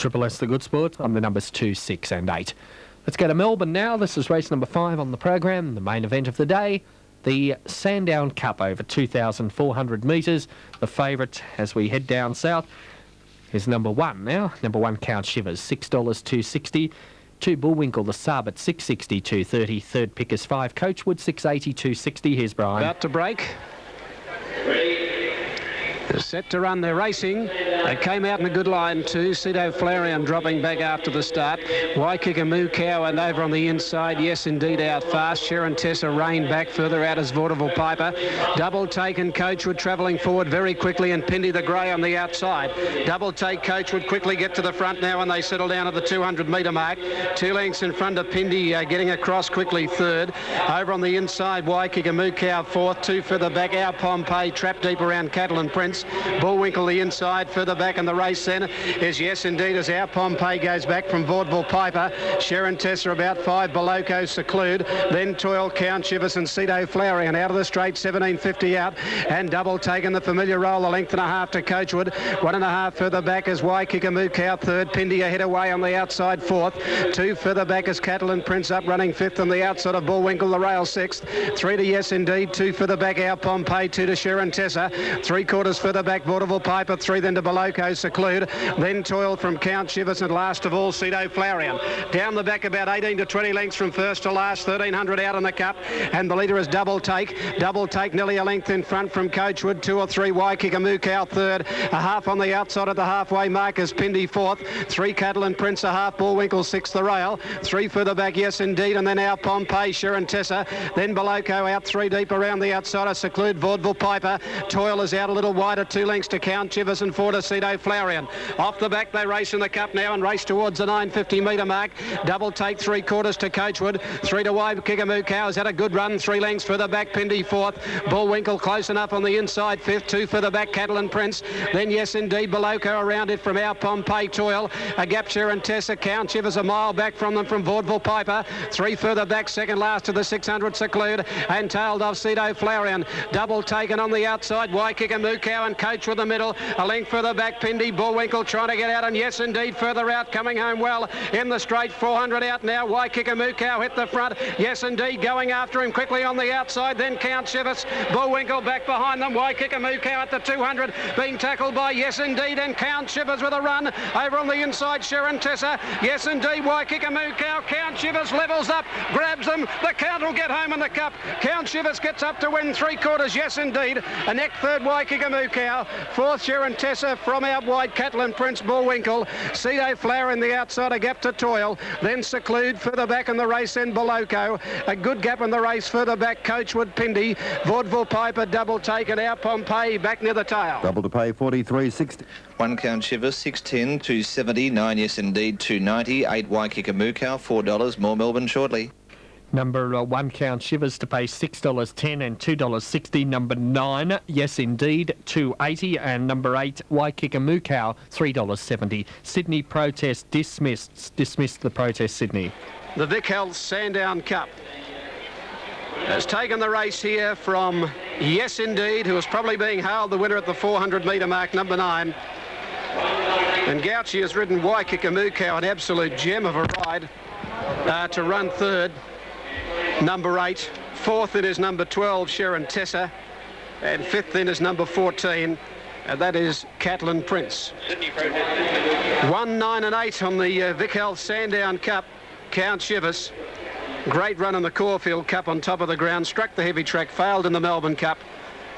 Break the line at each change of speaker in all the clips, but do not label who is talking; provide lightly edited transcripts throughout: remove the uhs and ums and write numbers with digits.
Triple S the Good Sport on the numbers 2, 6 and 8. Let's go to Melbourne now. This is race number 5 on the program, the main event of the day. The Sandown Cup over 2,400 metres. The favourite as we head down south is number 1 now. Number 1, Count Shivers, $6.260. 2, Bullwinkle, the sub at $6.60, $2.30. Third pick is 5, Coachwood, $6.80, $2.60. Here's Brian.
About to break. They're set to run, they're racing. They came out in a good line too. Cedo Flarion dropping back after the start. Waikika Moo Cow and over on the inside. Yes, indeed, out fast. Sharon Tessa Rain back further out as Vaudeville Piper. Double Take and Coachwood travelling forward very quickly, and Pindy the Grey on the outside. Double Take, Coachwood quickly get to the front now, and they settle down at the 200 metre mark. 2 lengths in front of Pindy, getting across quickly third. Over on the inside, Waikika Moo Cow fourth. 2 further back, Our Pompeii trap deep around Cattle and Prince. Bullwinkle the inside, further back in the race then is Yes Indeed as Our Pompeii goes back from Vaudeville Piper. Sharon Tessa about 5, Beloco Seclude, then Toil, Count Shivers and Cedo Flarion out of the straight, 17.50 out, and Double Taken the familiar roll, a length and a half to Coachwood. 1.5 further back is Waikika Moo Cow third, Pindy ahead away on the outside fourth. 2 further back is Cattle and Prince up running fifth on the outside of Bullwinkle the rail sixth. 3 to Yes Indeed, 2 further back Our Pompeii, 2 to Sharon Tessa, 3/4 further back Vaudeville Piper, 3 then to Beloco Seclude, then Toil from Count Shivers, and last of all Cedo Flarion. Down the back about 18 to 20 lengths from first to last, 1,300 out in the cup, and the leader is Double Take. Double Take nearly a length in front from Coachwood, 2 or 3 Waikika Moo Cow third, a half on the outside at the halfway mark is Pindy fourth, 3 Cattle and Prince a half, Bullwinkle sixth the rail, 3 further back Yes Indeed, and then Our Pompeii, Sharon Tessa, then Beloco out 3 deep around the outside of Seclude, Vaudeville Piper. Toil is out a little wider, 2 lengths to Count Shivers and 4 to Cedo Flarion. Off the back they race in the cup now and race towards the 950 metre mark. Double Take 3/4 to Coachwood, 3 to Waikika Moo Cow has had a good run, 3 lengths further back Pindy fourth, Bullwinkle close enough on the inside fifth, 2 further back Cattle and Prince, then Yes Indeed Beloco around it from Our Pompeii Toil, a gap Sharon Tessa, Count Shivers a mile back from them from Vaudeville Piper, 3 further back second last to the 600 Seclude, and tailed off Cedo Flarion. Double Taken on the outside, Waikika Moo Cow and Coachwood the middle, a length further back Pindy, Bullwinkle trying to get out, and Yes Indeed further out, coming home well in the straight, 400 out now. Waikika Moo Cow hit the front, Yes Indeed going after him quickly on the outside, then Count Shivers, Bullwinkle back behind them. Waikika Moo Cow at the 200 being tackled by Yes Indeed, and Count Shivers with a run over on the inside. Sharon Tessa, Yes Indeed, Waikika Moo Cow, Count Shivers levels up, grabs them, the Count will get home in the cup. Count Shivers gets up to win 3/4, Yes Indeed, a neck third Waikika Moo Cow, fourth Sharon Tessa, from out wide Cattle and Prince, Bullwinkle, Cedo Flower in the outside, a gap to Toil, then Seclude further back in the race, then Beloco, a good gap in the race further back Coachwood, Pindy, Vaudeville Piper, Double Taken, Our Pompeii back near the tail.
Double to pay 43.60.
1 Count Shivers, 6.10, 2.70, 9 Yes Indeed, 2.90, 8 Waikika Moo Cow, $4. More Melbourne shortly.
Number 1 Count Shivers to pay $6.10 and $2.60. Number 9 Yes Indeed, $2.80, and number 8 Waikika Moo Cow, $3.70. Sydney protest dismissed. Dismissed the protest, Sydney.
The Vic Health Sandown Cup has taken the race here from Yes Indeed, who is probably being hailed the winner at the 400 metre mark, number 9. And Gauchi has ridden Waikika Moo Cow, an absolute gem of a ride, to run third. Number 8. Fourth in is number 12, Sharon Tessa. And fifth in is number 14, and that is Cattle and Prince. 1, 9 and 8 on the Vic Health Sandown Cup. Count Shivers. Great run in the Caulfield Cup on top of the ground. Struck the heavy track, failed in the Melbourne Cup.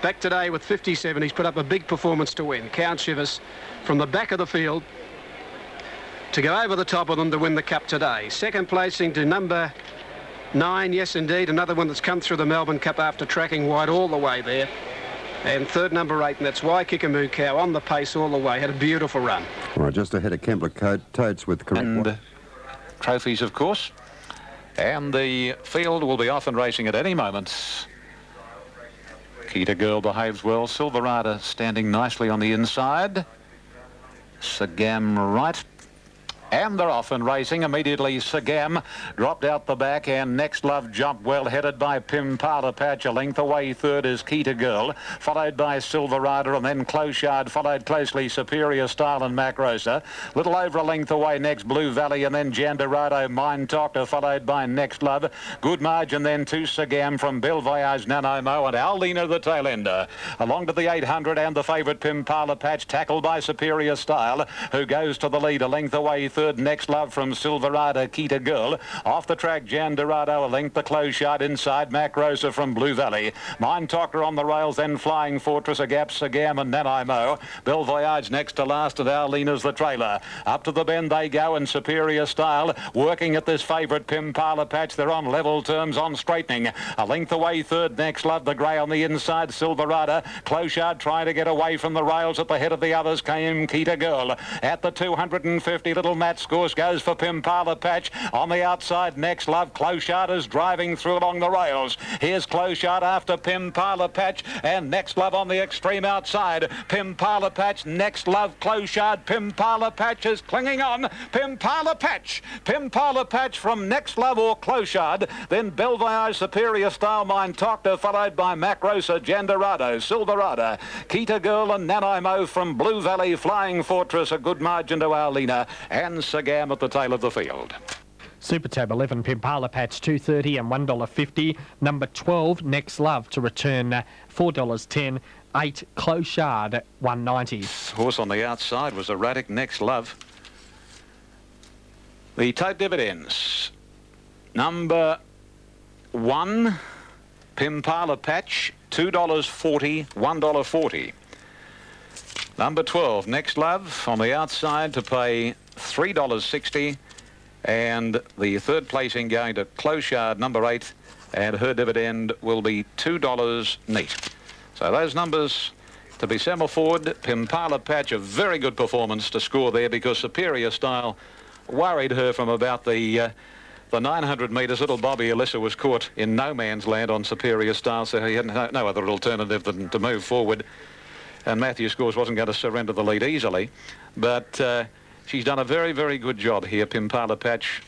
Back today with 57. He's put up a big performance to win. Count Shivers from the back of the field to go over the top of them to win the Cup today. Second placing to number 9, Yes Indeed, another one that's come through the Melbourne Cup after tracking wide all the way there. And third, number 8, and that's Waikika Moo Cow on the pace all the way. Had a beautiful run.
Right, just ahead of Kempler Totes with correct.
And trophies, of course. And the field will be off and racing at any moment. Kita Girl behaves well. Silverada standing nicely on the inside. Sagam right. And they're off and racing. Immediately Sagam dropped out the back, and Next Love jumped well, headed by Pimpala Patch. A length away third is Kita Girl, followed by Silver Rider, and then Clochard, followed closely Superior Style and Macrosa. Little over a length away next Blue Valley, and then Jandarado, Mind Doctor, followed by Next Love. Good margin then to Sagam from Belle Voyage, Nanomo, and Alina the tail ender. Along to the 800 and the favourite Pimpala Patch, tackled by Superior Style, who goes to the lead. A length away third, Next Love from Silverado, Kita Girl. Off the track, Jandarado, a length the Clochard inside, Macrosa from Blue Valley. Mind Talker on the rails, then Flying Fortress, a gap, Sagam and Nanaimo. Belle Voyage next to last, and Arlena's the trailer. Up to the bend they go, and Superior Style working at this favourite Pimpala Patch. They're on level terms on straightening. A length away third, Next Love, the grey on the inside, Silverado. Clochard trying to get away from the rails. At the head of the others came Kita Girl. At the 250, little Matt Scores goes for Pimpala Patch. On the outside, Next Love. Clochard is driving through along the rails. Here's Clochard after Pimpala Patch, and Next Love on the extreme outside. Pimpala Patch, Next Love, Clochard. Pimpala Patch is clinging on. Pimpala Patch from Next Love or Clochard. Then Belle Voyage, Superior Style, Mind Doctor, followed by Macrosa, Jandarado, Silverado, Kita Girl and Nanaimo from Blue Valley, Flying Fortress, a good margin to Arlena, and Sagam at the tail of the field.
Super Tab 11, Pimpala Patch $2.30 and $1.50. Number 12, Next Love to return $4.10. 8, Clochard $1.90.
Horse on the outside was erratic, Next Love. The tote dividends. Number 1, Pimpala Patch, $2.40, $1.40. Number 12, Next Love on the outside to pay $3.60, and the third placing going to Clochard, number 8, and her dividend will be $2 neat. So those numbers to be semaphore. Pimpala Patch, a very good performance to score there, because Superior Style worried her from about the 900 metres. Little Bobby Alyssa was caught in no man's land on Superior Style, so he had no other alternative than to move forward. And Matthew Scores wasn't going to surrender the lead easily. But she's done a very, very good job here, Pimpala Patch.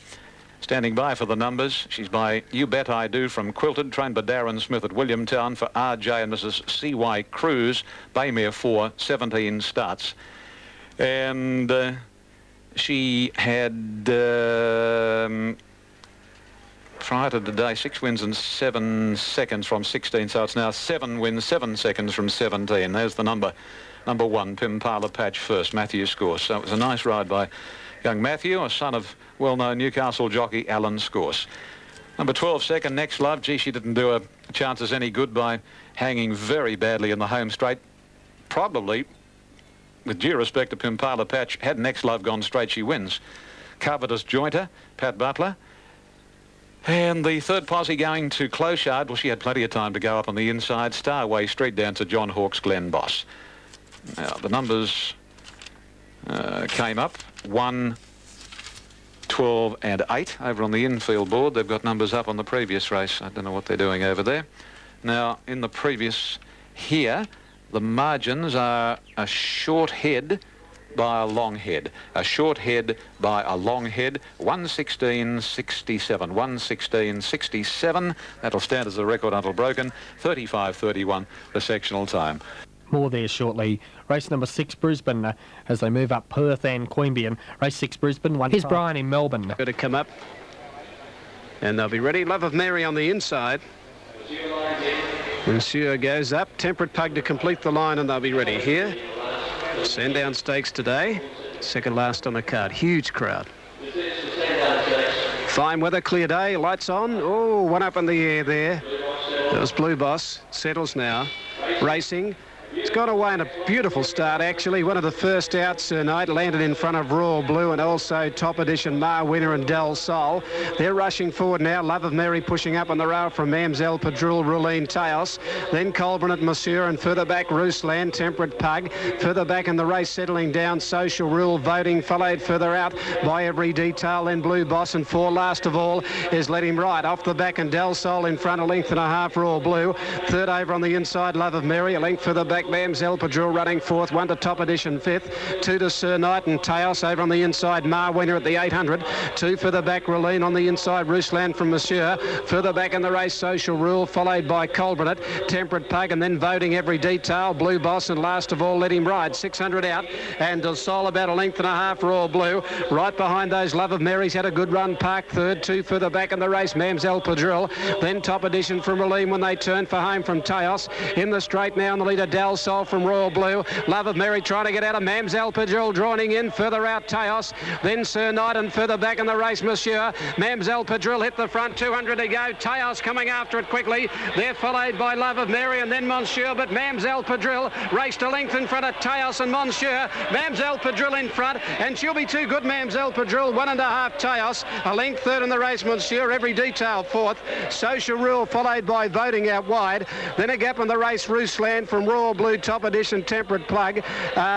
Standing by for the numbers, she's by You Bet I Do from Quilted, trained by Darren Smith at Williamtown for RJ and Mrs. C.Y. Cruz, Baymere 4, 17 starts. And she had, prior to today, 6 wins and 7 seconds from 16, so it's now 7 wins, 7 seconds from 17. There's the number 1, Pimpala Patch first, Matthew Scores. So it was a nice ride by young Matthew, a son of well-known Newcastle jockey Alan Scores. Number 12, second, Next Love. Gee, she didn't do her chances any good by hanging very badly in the home straight. Probably, with due respect to Pimpala Patch, had Next Love gone straight, she wins. Covetous Jointer, Pat Butler. And the third posse going to Clochard. Well, she had plenty of time to go up on the inside. Starway straight down to John Hawkes Glen Boss. Now, the numbers came up. 1, 12 and 8 over on the infield board. They've got numbers up on the previous race. I don't know what they're doing over there. Now, in the previous here, the margins are a short head by a long head. A short head by a long head. 1:16.67. 1:16.67. That'll stand as a record until broken. 35.31 the sectional time.
More there shortly. Race number 6, Brisbane, as they move up Perth and Queanbeyan. Race 6, Brisbane. Here's Brian in Melbourne.
Going to come up, and they'll be ready. Love of Mary on the inside. Monsieur goes up. Temperate Pug to complete the line, and they'll be ready here. Sandown Stakes today. Second last on the card. Huge crowd. Fine weather, clear day. Lights on. Oh, one up in the air there. That was Blue Boss. Settles now. Racing. It's got away in a beautiful start, actually. One of the first outs tonight, landed in front of Royal Blue and also top edition Mar Winner and Del Sol. They're rushing forward now. Love of Mary pushing up on the rail from Mamselle, Padrul, Ruline, Taos. Then Colburn at Monsieur, and further back Rooseland, Temperate Pug. Further back in the race, settling down, Social Rule, Voting, followed further out by Every Detail. Then Blue Boss, and four last of all is Let Him Ride. Off the back, and Del Sol in front, a length and a half, Royal Blue. Third over on the inside, Love of Mary, a length further back, Mamselle Padrille running fourth, 1 to Top Edition fifth, 2 to Sir Knight and Taos over on the inside. Winner at the 800, 2 further back. Raleen on the inside. Ruslan from Monsieur. Further back in the race, Social Rule, followed by Colbert, Temperate Pug, and then voting every detail. Blue Boss, and last of all, Let Him Ride. 600 out, and Del Sol about a length and a half. Royal Blue. Right behind those, Love of Mary's had a good run. Park third, 2 further back in the race. Mamselle Padrille. Then Top Edition from Raleen when they turn for home from Taos. In the straight now, in the leader, Del Sol from Royal Blue. Love of Mary trying to get out of Mamselle Padrille, drawing in. Further out, Taos. Then Sir Knight, and further back in the race, Monsieur. Mamselle Padrille hit the front, 200 to go. Taos coming after it quickly. They're followed by Love of Mary and then Monsieur, but Mamselle Padrille raced a length in front of Taos and Monsieur. Mamselle Padrille in front, and she'll be too good, Mamselle Padrille. 1.5 Taos, a length third in the race, Monsieur. Every detail fourth. Social Rule followed by Voting out wide. Then a gap in the race, Ruslan from Royal Blue, Top Edition, Temperate Plug.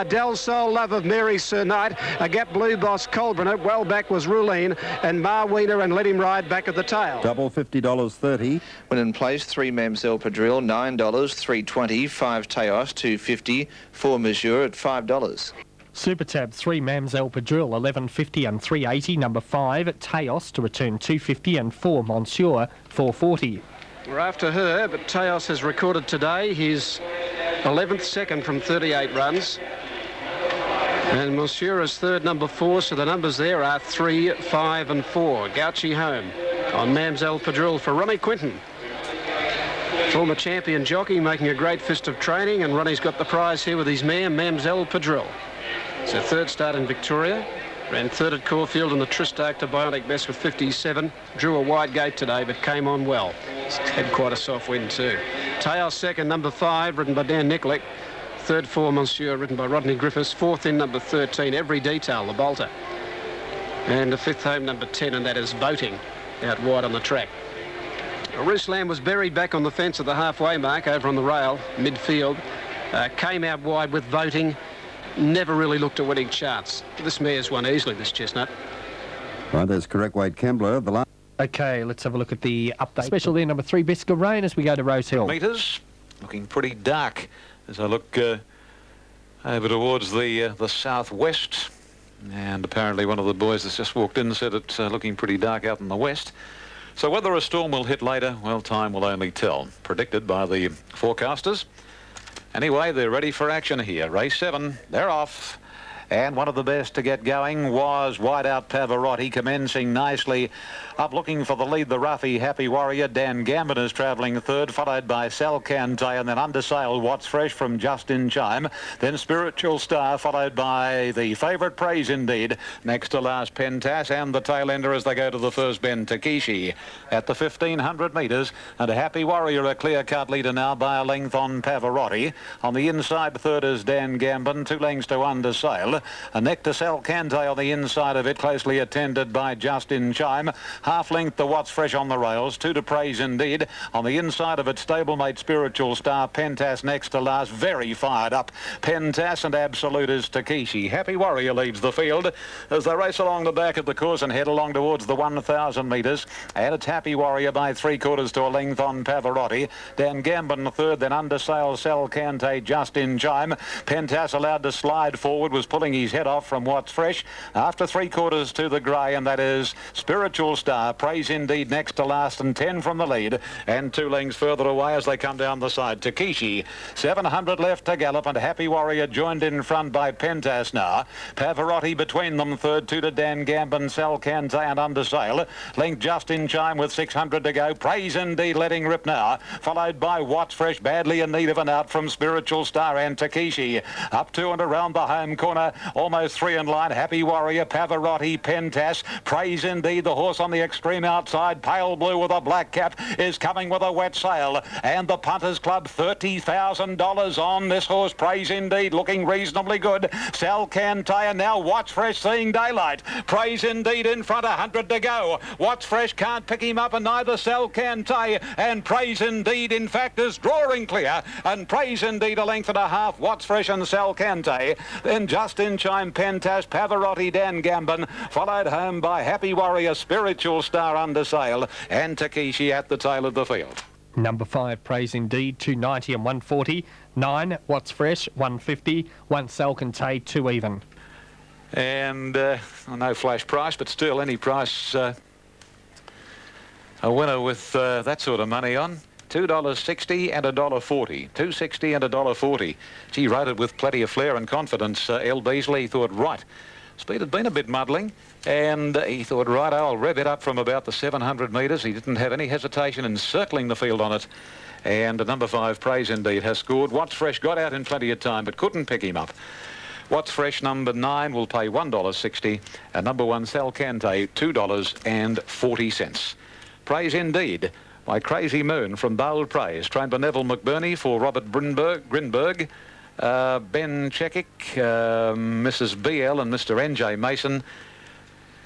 Del Sol, Love of Mary, Sir Knight. A gap, Blue Boss, Colbert. Well back was Ruleen, and Wiener and Let Him Ride back at the tail.
Double $50.30.
When in place, 3 Mamselle Padrille, $9, $3.20, 5 Taos, $2.50, 4 Monsieur at $5.
Super Tab 3 Mamselle Padrille, $11.50 and $3.80. Number 5 Taos to return $2.50 and 4 Monsieur, $4.40.
We're after her, but Taos has recorded today his 11th second from 38 runs. And Monsieur is third, number 4, so the numbers there are 3, 5 and 4. Gauchi home on Mamselle Padrille for Ronnie Quinton. Former champion jockey making a great fist of training, and Ronnie's got the prize here with his mare, Mamselle Padrille. It's her third start in Victoria. Ran third at Caulfield in the Tristark to Bionic Best with 57. Drew a wide gate today, but came on well. It's had quite a soft wind too. Taos second, number 5, ridden by Dan Nicollick. Third, 4 Monsieur, ridden by Rodney Griffiths. Fourth in, number 13, Every Detail, the bolter. And the fifth home, number 10, and that is Voting, out wide on the track. Ruslan was buried back on the fence at the halfway mark over on the rail, midfield. Came out wide with Voting. Never really looked a winning chance. This mare's won easily, this chestnut.
Right, there's correct weight Kembler. The last.
Okay, let's have a look at the update. Special there, number 3 Biscuit Rain, as we go to Rose Hill.
Metres, looking pretty dark as I look over towards the southwest. And apparently one of the boys that's just walked in said it's looking pretty dark out in the west. So whether a storm will hit later, well, time will only tell. Predicted by the forecasters. Anyway, they're ready for action here. Race 7, they're off. And one of the best to get going was Wide Out Pavarotti, commencing nicely. Up looking for the lead, the roughy Happy Warrior. Dan Gambin is travelling third, followed by Salcantay, and then under sail What's Fresh from Just in Chime. Then Spiritual Star, followed by the favourite Praise Indeed. Next to last, Pentas, and the tail ender as they go to the first bend, Takeshi. At the 1,500 metres, and a Happy Warrior, a clear-cut leader now by a length on Pavarotti. On the inside, third is Dan Gambin, 2 lengths to under sail. A neck to Salcantay on the inside of it, closely attended by Just in Chime. Half length to What's Fresh on the rails, 2 to Praise Indeed. On the inside of it, stablemate Spiritual Star, Pentas next to last, very fired up. Pentas, and Absolute is Takeshi. Happy Warrior leads the field as they race along the back of the course and head along towards the 1,000 metres. And it's Happy Warrior by 3/4 to a length on Pavarotti. Dan Gambin third, then under sail Salcantay, Just in Chime. Pentas allowed to slide forward, was pulling his head off from What's Fresh after 3/4 to the grey, and that is Spiritual Star. Praise Indeed next to last, and 10 from the lead, and 2 lengths further away as they come down the side. Takeshi, 700 left to gallop, and Happy Warrior joined in front by Pentas now. Pavarotti between them, third, 2 to Dan Gambin, Salcantay, and under sail. Length Just in Chime with 600 to go. Praise Indeed letting rip now, followed by What's Fresh, badly in need of an out from Spiritual Star and Takeshi. Up to and around the home corner, almost 3 in line. Happy Warrior, Pavarotti, Pentas, Praise Indeed, the horse on the extreme outside, Pale Blue with a black cap, is coming with a wet sail. And the Punters Club, $30,000 on this horse, Praise Indeed, looking reasonably good. Salcantay, and now What's Fresh seeing daylight. Praise Indeed in front, 100 to go. What's Fresh can't pick him up, and neither Salcantay, and Praise Indeed, in fact, is drawing clear. And Praise Indeed a length and a half, What's Fresh and Salcantay. Then Just in Chime, Pentas, Pavarotti, Dan Gambin, followed home by Happy Warrior, Spiritual Star under sail, and Takeshi at the tail of the field.
Number 5, Praise Indeed, 290 and 140. 9, What's Fresh, 150. 1, Salcantay, 2 even.
And no flash price, but still any price a winner with that sort of money on. $2.60 and $1.40. $2.60 and $1.40. Gee, rode it with plenty of flair and confidence. L. Beasley thought, right. Speed had been a bit muddling, and he thought, right, I'll rev it up from about the 700 metres. He didn't have any hesitation in circling the field on it. And number 5, Praise Indeed, has scored. What's Fresh got out in plenty of time, but couldn't pick him up. What's Fresh, number 9, will pay $1.60, and number 1, Salcantay, $2.40. Praise Indeed by Crazy Moon from Bold Praise, trained by Neville McBurney for Robert Grinberg, Ben Chekic, Mrs. BL and Mr. NJ Mason.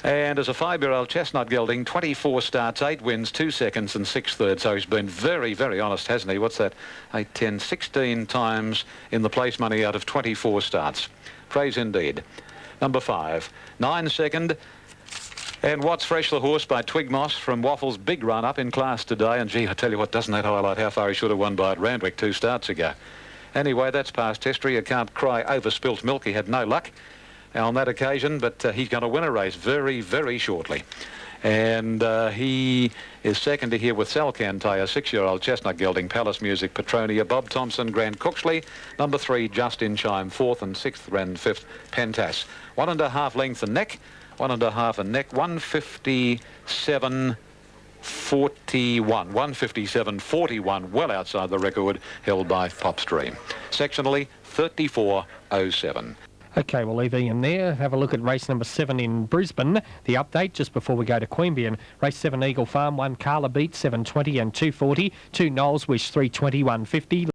And as a 5-year-old chestnut gelding, 24 starts, 8 wins, 2 seconds and 6 thirds. So he's been very, very honest, hasn't he? What's that? 8, 10, 16 times in the place money out of 24 starts. Praise Indeed. Number 5, 9 second. And What's Fresh, the horse by Twig Moss from Waffles, big run up in class today. And gee, I tell you what, doesn't that highlight how far he should have won by at Randwick 2 starts ago? Anyway, that's past history. You can't cry over spilt milk. He had no luck on that occasion, but he's going to win a race very, very shortly. And he is second to here with Salcantay, a 6-year-old chestnut gelding, Palace Music, Petronia, Bob Thompson, Grant Cooksley. Number 3, Just in Chime, 4th and 6th and 5th, Pentas. 1.5 length a neck, 1.5 a neck, 157.41, 157.41, well outside the record held by Popstream. Sectionally, 34.07.
OK, we'll leave Ian there. Have a look at race number 7 in Brisbane. The update just before we go to Queanbeyan. Race 7, Eagle Farm, 1 Carla Beat, 720 and 240. 2 Knowles Wish, 320, 150.